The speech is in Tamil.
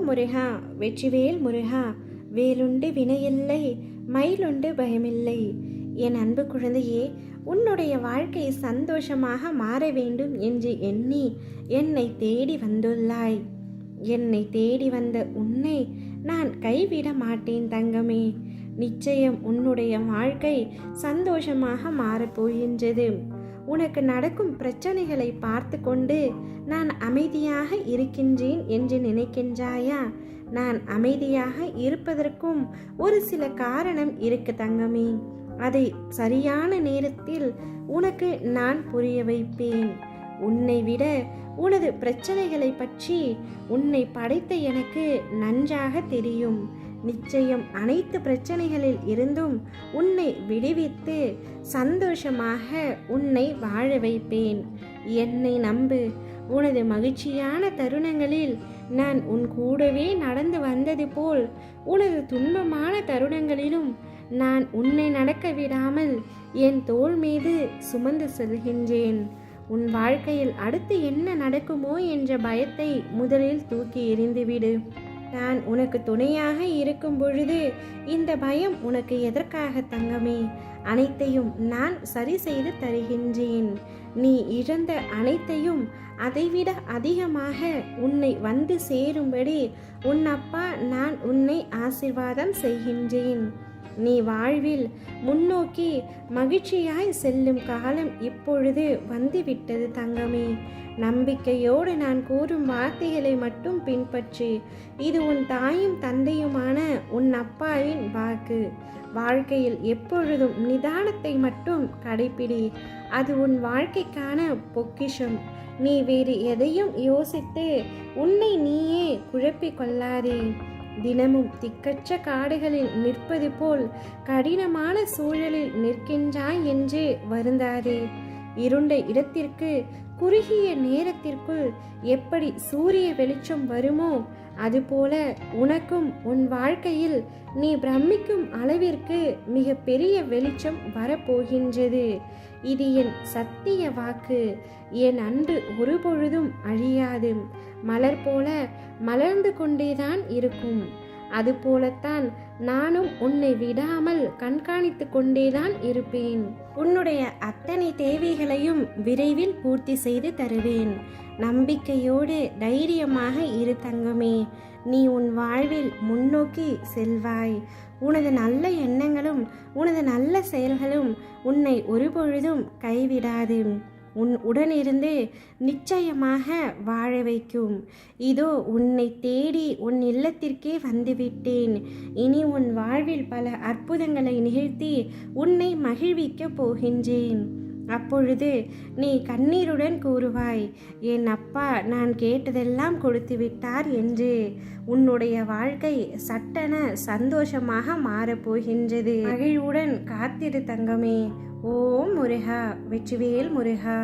முருகா, வெற்றிவேல் முருகா. வேலுண்டு வினையில்லை, மயிலுண்டு பயமில்லை. என் அன்பு குழந்தையே, உன்னுடைய வாழ்க்கை சந்தோஷமாக மாற வேண்டும் என்று எண்ணி என்னை தேடி வந்துள்ளாய். என்னை தேடி வந்த உன்னை நான் கைவிட மாட்டேன் தங்கமே. நிச்சயம் உன்னுடைய வாழ்க்கை சந்தோஷமாக மாறப்போகின்றது. உனக்கு நடக்கும் பிரச்சனைகளை பார்த்து கொண்டு நான் அமைதியாக இருக்கின்றேன் என்று நினைக்கின்றாயா? நான் அமைதியாக இருப்பதற்கும் ஒரு சில காரணம் இருக்கு தங்கமே. அதை சரியான நேரத்தில் உனக்கு நான் புரிய வைப்பேன். உன்னை விட உனது பிரச்சனைகளை பற்றி உன்னை படைத்த எனக்கு நன்றாக தெரியும். நிச்சயம் அனைத்து பிரச்சனைகளில் இருந்தும் உன்னை விடுவித்து சந்தோஷமாக உன்னை வாழ வைப்பேன். என்னை நம்பு. உனது மகிழ்ச்சியான தருணங்களில் நான் உன் கூடவே நடந்து வந்தது போல் உனது துன்பமான தருணங்களிலும் நான் உன்னை நடக்க விடாமல் என் தோள் மீது சுமந்து செல்கின்றேன். உன் வாழ்க்கையில் அடுத்து என்ன நடக்குமோ என்ற பயத்தை முதலில் தூக்கி எறிந்துவிடு. நான் உனக்கு துணையாக இருக்கும் பொழுது இந்த பயம் உனக்கு எதற்காக தங்கமே? அனைத்தையும் நான் சரி செய்து தருகின்றேன். நீ இழந்த அனைத்தையும் அதைவிட அதிகமாக உன்னை வந்து சேரும்படி உன் அப்பா நான் உன்னை ஆசீர்வாதம் செய்கின்றேன். நீ வாழ்வில் முன்னோக்கி மகிழ்ச்சியாய் செல்லும் காலம் இப்பொழுது வந்துவிட்டது தங்கமே. நம்பிக்கையோடு நான் கூறும் வார்த்தைகளை மட்டும் பின்பற்றி. இது உன் தாயும் தந்தையுமான உன் அப்பாவின் வாக்கு. வாழ்க்கையில் எப்பொழுதும் நிதானத்தை மட்டும் கடைப்பிடி. அது உன் வாழ்க்கைக்கான பொக்கிஷம். நீ வேறு எதையும் யோசித்து உன்னை நீயே குழப்பிக் கொள்ளாதே. தினமும் திக்கற்ற காடுகளில் நிற்பது போல் கடினமான சூழலில் நிற்கின்றாய் என்று வருந்தாதே. இருண்ட இடத்திற்கு குறுகிய நேரத்திற்குள் எப்படி சூரிய வெளிச்சம் வருமோ அதுபோல உனக்கும் உன் வாழ்க்கையில் நீ பிரமிக்கும் அளவிற்கு மிக பெரிய வெளிச்சம் வரப்போகின்றது. இது என் சத்திய வாக்கு. என் அன்பு ஒருபொழுதும் அழியாது. மலர் போல மலர்ந்து கொண்டேதான் இருக்கும். அதுபோலத்தான் நானும் உன்னை விடாமல் கண்காணித்து கொண்டேதான் இருப்பேன். உன்னுடைய அத்தனை தேவைகளையும் விரைவில் பூர்த்தி செய்து தருவேன். நம்பிக்கையோடு தைரியமாக இரு தங்கமே. நீ உன் வாழ்வில் முன்னோக்கி செல்வாய். உனது நல்ல எண்ணங்களும் உனது நல்ல செயல்களும் உன்னை ஒருபொழுதும் கைவிடாது. உன் உடனிருந்து நிச்சயமாக வாழ வைக்கும். இதோ உன்னை தேடி உன் இல்லத்திற்கே வந்துவிட்டேன். இனி உன் வாழ்வில் பல அற்புதங்களை நிகழ்த்தி உன்னை மகிழ்விக்கப் போகின்றேன். அப்பொழுது நீ கண்ணீருடன் கூறுவாய், என் அப்பா நான் கேட்டதெல்லாம் கொடுத்து விட்டார் என்று. உன்னுடைய வாழ்க்கை சட்டென சந்தோஷமாக மாறப்போகின்றது. மகிழ்வுடன் காத்திரு தங்கமே. ஓம் முருகா, வெற்றிவேல் முருகா.